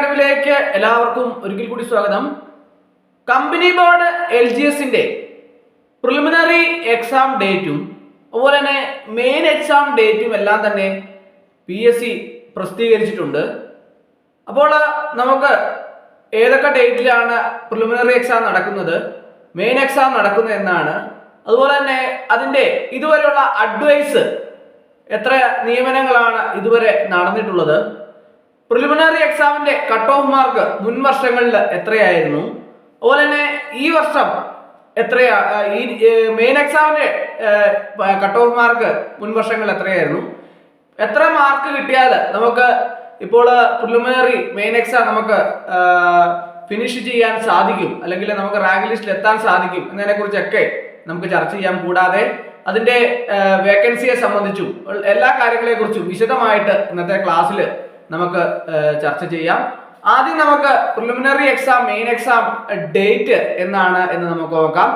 ിലേക്ക് എല്ലാവർക്കും ഒരിക്കൽ കൂടി സ്വാഗതം. കമ്പനി ബോർഡ് LGSന്റെ പ്രിലിമിനറി എക്സാം ഡേറ്റും അതുപോലെ തന്നെ മെയിൻ എക്സാം ഡേറ്റും എല്ലാം തന്നെ PSC പ്രസിദ്ധീകരിച്ചിട്ടുണ്ട്. അപ്പോൾ നമുക്ക് ഏതൊക്കെ ഡേറ്റിലാണ് പ്രിലിമിനറി എക്സാം നടക്കുന്നത്, മെയിൻ എക്സാം നടക്കുന്നത് എന്നാണ്, അതുപോലെ തന്നെ അതിൻ്റെ ഇതുവരെയുള്ള അഡ്വൈസ് എത്ര നിയമനങ്ങളാണ് ഇതുവരെ നടന്നിട്ടുള്ളത്, പ്രിലിമിനറി എക്സാമിന്റെ കട്ട് ഓഫ് മാർക്ക് മുൻ വർഷങ്ങളിൽ എത്രയായിരുന്നു, അതുപോലെ തന്നെ ഈ വർഷം എത്രയാ, ഈ മെയിൻ എക്സാമിന്റെ കട്ട് ഓഫ് മാർക്ക് മുൻ വർഷങ്ങളിൽ എത്രയായിരുന്നു, എത്ര മാർക്ക് കിട്ടിയാൽ നമുക്ക് ഇപ്പോൾ പ്രിലിമിനറി മെയിൻ എക്സാം നമുക്ക് ഫിനിഷ് ചെയ്യാൻ സാധിക്കും, അല്ലെങ്കിൽ നമുക്ക് റാങ്ക് ലിസ്റ്റിൽ എത്താൻ സാധിക്കും എന്നതിനെ കുറിച്ചൊക്കെ നമുക്ക് ചർച്ച ചെയ്യാം. കൂടാതെ അതിന്റെ വേക്കൻസിയെ സംബന്ധിച്ചും എല്ലാ കാര്യങ്ങളെ കുറിച്ചും വിശദമായിട്ട് ഇന്നത്തെ ക്ലാസ്സിൽ നമുക്ക് ചർച്ച ചെയ്യാം. ആദ്യം നമുക്ക് preliminary exam main exam date എന്നാണ് എന്ന് നമുക്ക് നോക്കാം.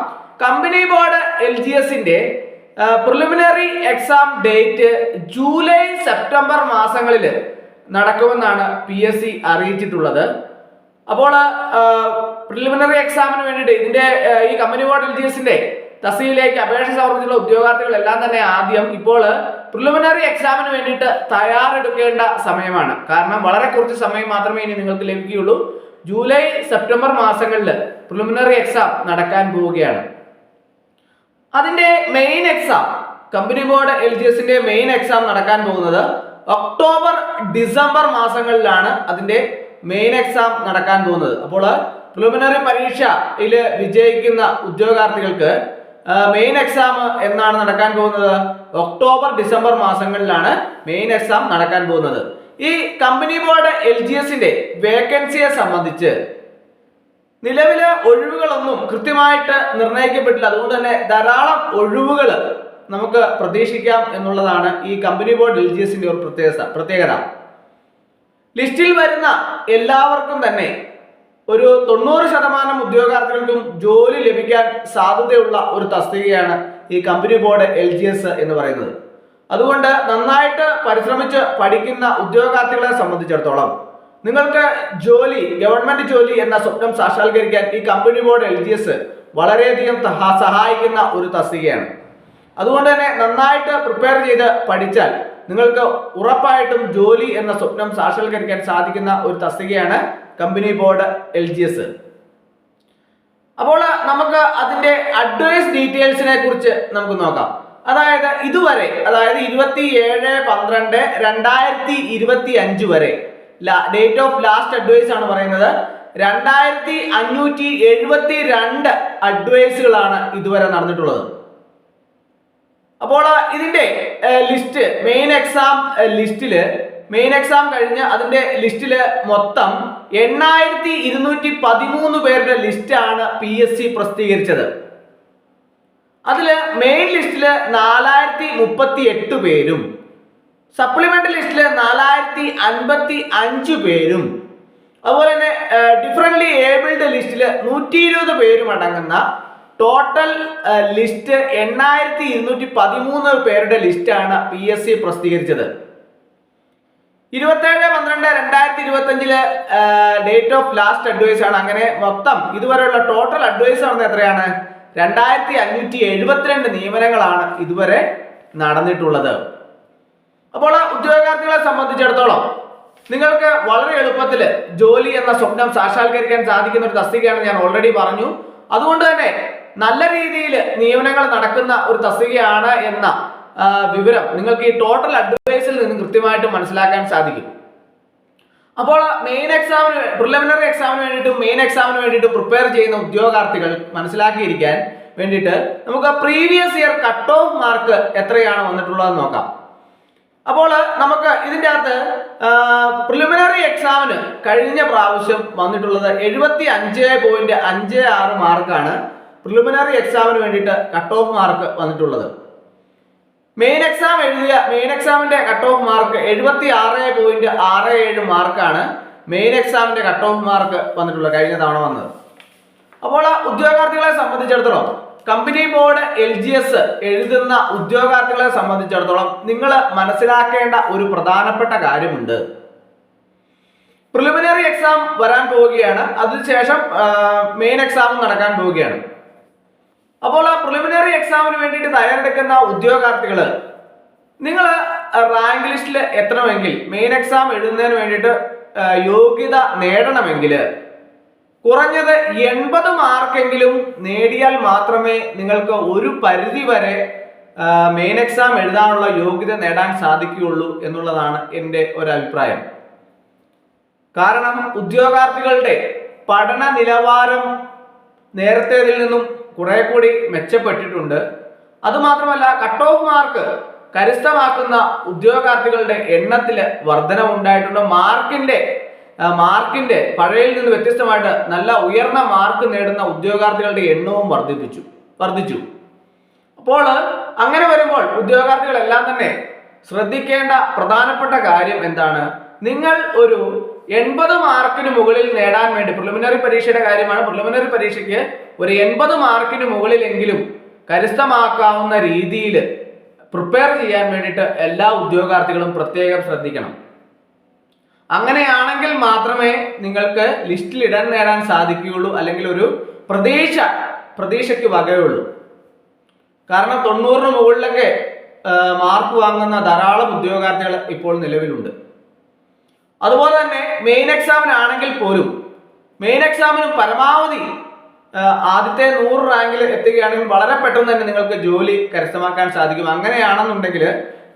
കമ്പനി ബോർഡ് LGSന്റെ preliminary exam date July September മാസങ്ങളിൽ നടക്കുമെന്നാണ് PSC അറിയിച്ചിട്ടുള്ളത്. അപ്പോൾ പ്രിലിമിനറി എക്സാമിന് വേണ്ടിയിട്ട് ഇതിന്റെ ഈ കമ്പനി ബോർഡ് LGSന്റെ തസ്തികയിലേക്ക് അപേക്ഷ സമർപ്പിച്ചിട്ടുള്ള ഉദ്യോഗാർത്ഥികളെല്ലാം തന്നെ ആദ്യം ഇപ്പോൾ പ്രിലിമിനറി എക്സാമിന് വേണ്ടിയിട്ട് തയ്യാറെടുക്കേണ്ട സമയമാണ്. കാരണം വളരെ കുറച്ച് സമയം മാത്രമേ ഇനി നിങ്ങൾക്ക് ലഭിക്കുകയുള്ളൂ. ജൂലൈ സെപ്റ്റംബർ മാസങ്ങളിൽ പ്രിലിമിനറി എക്സാം നടക്കാൻ പോവുകയാണ്. അതിന്റെ മെയിൻ എക്സാം കമ്പനി ബോർഡ് LGSന്റെ മെയിൻ എക്സാം നടക്കാൻ പോകുന്നത് ഒക്ടോബർ ഡിസംബർ മാസങ്ങളിലാണ് അതിന്റെ മെയിൻ എക്സാം നടക്കാൻ പോകുന്നത്. അപ്പോൾ പ്രിലിമിനറി പരീക്ഷയിൽ വിജയിക്കുന്ന ഉദ്യോഗാർത്ഥികൾക്ക് മെയിൻ എക്സാം എന്നാണ് നടക്കാൻ പോകുന്നത്? ഒക്ടോബർ ഡിസംബർ മാസങ്ങളിലാണ് മെയിൻ എക്സാം നടക്കാൻ പോകുന്നത്. ഈ കമ്പനി ബോർഡ് LGSന്റെ വേക്കൻസിയെ സംബന്ധിച്ച് നിലവിലെ ഒഴിവുകളൊന്നും കൃത്യമായിട്ട് നിർണ്ണയിക്കപ്പെട്ടില്ല. അതുകൊണ്ട് തന്നെ ധാരാളം ഒഴിവുകൾ നമുക്ക് പ്രതീക്ഷിക്കാം എന്നുള്ളതാണ് ഈ കമ്പനി ബോർഡ് LGSന്റെ ഒരു പ്രത്യേകത. ലിസ്റ്റിൽ വരുന്ന എല്ലാവർക്കും തന്നെ ഒരു 90% ഉദ്യോഗാർത്ഥികൾക്കും ജോലി ലഭിക്കാൻ സാധ്യതയുള്ള ഒരു തസ്തികയാണ് ഈ കമ്പനി ബോർഡ് LGS എന്ന് പറയുന്നത്. അതുകൊണ്ട് നന്നായിട്ട് പരിശ്രമിച്ച് പഠിക്കുന്ന ഉദ്യോഗാർത്ഥികളെ സംബന്ധിച്ചിടത്തോളം നിങ്ങൾക്ക് ജോലി, ഗവൺമെന്റ് ജോലി എന്ന സ്വപ്നം സാക്ഷാത്കരിക്കാൻ ഈ കമ്പനി ബോർഡ് LGS വളരെയധികം സഹായിക്കുന്ന ഒരു തസ്തികയാണ്. അതുകൊണ്ട് തന്നെ നന്നായിട്ട് പ്രിപ്പയർ ചെയ്ത് പഠിച്ചാൽ നിങ്ങൾക്ക് ഉറപ്പായിട്ടും ജോലി എന്ന സ്വപ്നം സാക്ഷാത്കരിക്കാൻ സാധിക്കുന്ന ഒരു തസ്തികയാണ് കമ്പനി ബോർഡ് LGS. അപ്പോൾ നമുക്ക് അതിന്റെ അഡ്വൈസ് ഡീറ്റെയിൽസിനെ കുറിച്ച് നമുക്ക് നോക്കാം. അതായത് ഇതുവരെ, അതായത് 27/12/2025 വരെ ഡേറ്റ് ഓഫ് ലാസ്റ്റ് അഡ്വൈസ് ആണ് പറയുന്നത്. 2572 അഡ്വൈസുകളാണ് ഇതുവരെ നടന്നിട്ടുള്ളത്. അപ്പോൾ ഇതിന്റെ list main exam main exam കഴിഞ്ഞ് അതിന്റെ ലിസ്റ്റില് മൊത്തം 8213 പേരുടെ ലിസ്റ്റാണ് PSC പ്രസിദ്ധീകരിച്ചത്. അതില് മെയിൻ ലിസ്റ്റില് 4038 പേരും, സപ്ലിമെന്ററി ലിസ്റ്റില് 4055 പേരും, അതുപോലെ തന്നെ ഡിഫറൻറ്റ്ലി ഏബിൾഡ് ലിസ്റ്റില് 120 പേരും അടങ്ങുന്ന ടോട്ടൽ ലിസ്റ്റ് 8213 പേരുടെ ലിസ്റ്റാണ് PSC പ്രസിദ്ധീകരിച്ചത്. 27/12/2025 ഡേറ്റ് ഓഫ് ലാസ്റ്റ് അഡ്വൈസ് ആണ്. അങ്ങനെ മൊത്തം ഇതുവരെയുള്ള ടോട്ടൽ അഡ്വൈസ് ആണെന്ന് എത്രയാണ്? 2572 നിയമനങ്ങളാണ് ഇതുവരെ നടന്നിട്ടുള്ളത്. അപ്പോൾ ഉദ്യോഗാർത്ഥികളെ സംബന്ധിച്ചിടത്തോളം നിങ്ങൾക്ക് വളരെ എളുപ്പത്തിൽ ജോലി എന്ന സ്വപ്നം സാക്ഷാത്കരിക്കാൻ സാധിക്കുന്ന ഒരു തസ്തികയാണ് ഞാൻ ഓൾറെഡി പറഞ്ഞു. അതുകൊണ്ട് തന്നെ നല്ല രീതിയിൽ നിയമനങ്ങൾ നടക്കുന്ന ഒരു തസ്തികയാണ് എന്ന വിവരം നിങ്ങൾക്ക് ഈ ടോട്ടൽ അഡ്വൈസിൽ നിന്ന് കൃത്യമായിട്ട് മനസ്സിലാക്കാൻ സാധിക്കും. അപ്പോൾ മെയിൻ എക്സാമിന്, പ്രിലിമിനറി എക്സാമിന് വേണ്ടിയിട്ടും മെയിൻ എക്സാമിന് വേണ്ടിയിട്ടും പ്രിപ്പയർ ചെയ്യുന്ന ഉദ്യോഗാർത്ഥികൾ മനസ്സിലാക്കിയിരിക്കാൻ വേണ്ടിയിട്ട് നമുക്ക് previous year cut off mark എത്രയാണ് വന്നിട്ടുള്ളതെന്ന് നോക്കാം. അപ്പോൾ നമുക്ക് ഇതിൻ്റെ അകത്ത് പ്രിലിമിനറി എക്സാമിന് കഴിഞ്ഞ പ്രാവശ്യം വന്നിട്ടുള്ളത് 75.56 മാർക്കാണ് പ്രിലിമിനറി എക്സാമിന് വേണ്ടിയിട്ട് കട്ട് ഓഫ് മാർക്ക് വന്നിട്ടുള്ളത്. മെയിൻ എക്സാം എഴുതിയ മെയിൻ എക്സാമിന്റെ കട്ട് ഓഫ് മാർക്ക് 76.67 മാർക്കാണ് മെയിൻ എക്സാമിന്റെ കട്ട് ഓഫ് മാർക്ക് വന്നിട്ടുള്ളത് കഴിഞ്ഞ തവണ വന്നത്. അപ്പോൾ ഉദ്യോഗാർത്ഥികളെ സംബന്ധിച്ചിടത്തോളം കമ്പനി ബോർഡ് LGS എഴുതുന്ന ഉദ്യോഗാർത്ഥികളെ സംബന്ധിച്ചിടത്തോളം നിങ്ങൾ മനസ്സിലാക്കേണ്ട ഒരു പ്രധാനപ്പെട്ട കാര്യമുണ്ട്. പ്രിലിമിനറി എക്സാം വരാൻ പോവുകയാണ്, അതിനുശേഷം മെയിൻ എക്സാം നടക്കാൻ പോവുകയാണ്. അപ്പോൾ ആ പ്രിലിമിനറി എക്സാമിന് വേണ്ടിയിട്ട് തയ്യാറെടുക്കുന്ന ഉദ്യോഗാർത്ഥികൾ, നിങ്ങൾ റാങ്ക് ലിസ്റ്റിൽ എത്തണമെങ്കിൽ, മെയിൻ എക്സാം എഴുതുന്നതിന് വേണ്ടിയിട്ട് യോഗ്യത നേടണമെങ്കിൽ കുറഞ്ഞത് 80 മാർക്കെങ്കിലും നേടിയാൽ മാത്രമേ നിങ്ങൾക്ക് ഒരു പരിധി വരെ മെയിൻ എക്സാം എഴുതാനുള്ള യോഗ്യത നേടാൻ സാധിക്കുകയുള്ളൂ എന്നുള്ളതാണ് എൻ്റെ ഒരു അഭിപ്രായം. കാരണം ഉദ്യോഗാർത്ഥികളുടെ പഠന നിലവാരം നേരത്തേതിൽ നിന്നും കുറെ കൂടി മെച്ചപ്പെട്ടിട്ടുണ്ട്. അതുമാത്രമല്ല, കട്ട് ഓഫ് മാർക്ക് കരസ്ഥമാക്കുന്ന ഉദ്യോഗാർത്ഥികളുടെ എണ്ണത്തിൽ വർധനവുണ്ടായിട്ടുണ്ട്. മാർക്കിന്റെ പഴയയിൽ നിന്ന് വ്യത്യസ്തമായിട്ട് നല്ല ഉയർന്ന മാർക്ക് നേടുന്ന ഉദ്യോഗാർത്ഥികളുടെ എണ്ണവും വർദ്ധിച്ചു. അപ്പോൾ അങ്ങനെ വരുമ്പോൾ ഉദ്യോഗാർത്ഥികളെല്ലാം തന്നെ ശ്രദ്ധിക്കേണ്ട പ്രധാനപ്പെട്ട കാര്യം എന്താണ്? നിങ്ങൾ ഒരു 80 മാർക്കിന് മുകളിൽ നേടാൻ വേണ്ടി, പ്രിലിമിനറി പരീക്ഷയുടെ കാര്യമാണ്, പ്രിലിമിനറി പരീക്ഷയ്ക്ക് ഒരു 80 മാർക്കിന് മുകളിലെങ്കിലും കരസ്ഥമാക്കാവുന്ന രീതിയിൽ പ്രിപ്പയർ ചെയ്യാൻ വേണ്ടിയിട്ട് എല്ലാ ഉദ്യോഗാർത്ഥികളും പ്രത്യേകം ശ്രദ്ധിക്കണം. അങ്ങനെയാണെങ്കിൽ മാത്രമേ നിങ്ങൾക്ക് ലിസ്റ്റിൽ ഇടം നേടാൻ സാധിക്കുകയുള്ളൂ, അല്ലെങ്കിൽ ഒരു പ്രതീക്ഷയ്ക്ക് വകയുള്ളൂ. കാരണം 90-ന് മുകളിലൊക്കെ മാർക്ക് വാങ്ങുന്ന ധാരാളം ഉദ്യോഗാർത്ഥികൾ ഇപ്പോൾ നിലവിലുണ്ട്. അതുപോലെ തന്നെ മെയിൻ എക്സാമിനാണെങ്കിൽ പോലും, മെയിൻ എക്സാമിന് പരമാവധി ആദ്യത്തെ 100 റാങ്കിൽ എത്തുകയാണെങ്കിൽ വളരെ പെട്ടെന്ന് തന്നെ നിങ്ങൾക്ക് ജോലി കരസ്ഥമാക്കാൻ സാധിക്കും. അങ്ങനെയാണെന്നുണ്ടെങ്കിൽ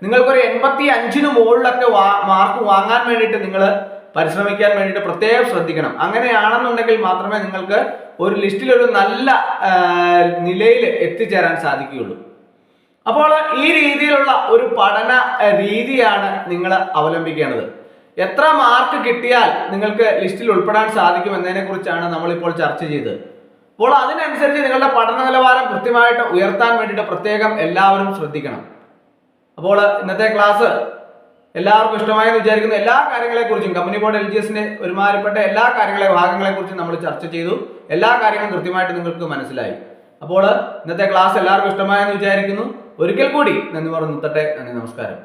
നിങ്ങൾക്കൊരു 85-ന് മുകളിലൊക്കെ മാർക്ക് വാങ്ങാൻ വേണ്ടിയിട്ട് നിങ്ങൾ പരിശ്രമിക്കാൻ വേണ്ടിയിട്ട് പ്രത്യേകം ശ്രദ്ധിക്കണം. അങ്ങനെയാണെന്നുണ്ടെങ്കിൽ മാത്രമേ നിങ്ങൾക്ക് ഒരു ലിസ്റ്റിൽ ഒരു നല്ല നിലയിൽ എത്തിച്ചേരാൻ സാധിക്കുകയുള്ളൂ. അപ്പോൾ ഈ രീതിയിലുള്ള ഒരു പഠന രീതിയാണ് നിങ്ങൾ അവലംബിക്കേണ്ടത്. എത്ര മാർക്ക് കിട്ടിയാൽ നിങ്ങൾക്ക് ലിസ്റ്റിൽ ഉൾപ്പെടാൻ സാധിക്കും എന്നതിനെ കുറിച്ചാണ് നമ്മളിപ്പോൾ ചർച്ച ചെയ്തത്. അപ്പോൾ അതിനനുസരിച്ച് നിങ്ങളുടെ പഠന നിലവാരം കൃത്യമായിട്ട് ഉയർത്താൻ വേണ്ടിയിട്ട് പ്രത്യേകം എല്ലാവരും ശ്രദ്ധിക്കണം. അപ്പോൾ ഇന്നത്തെ ക്ലാസ് എല്ലാവർക്കും ഇഷ്ടമായെന്ന് വിചാരിക്കുന്നു. എല്ലാ കാര്യങ്ങളെക്കുറിച്ചും, കമ്പനി ബോർഡ് LGSന്റെ ഒരുമാതിരിപ്പെട്ട എല്ലാ ഭാഗങ്ങളെക്കുറിച്ചും നമ്മൾ ചർച്ച ചെയ്തു. എല്ലാ കാര്യങ്ങളും കൃത്യമായിട്ട് നിങ്ങൾക്ക് മനസ്സിലായി. അപ്പോൾ ഇന്നത്തെ ക്ലാസ് എല്ലാവർക്കും ഇഷ്ടമായെന്ന് വിചാരിക്കുന്നു. ഒരിക്കൽ കൂടി നന്ദി പറഞ്ഞു നിർത്തട്ടെ. നന്ദി, നമസ്കാരം.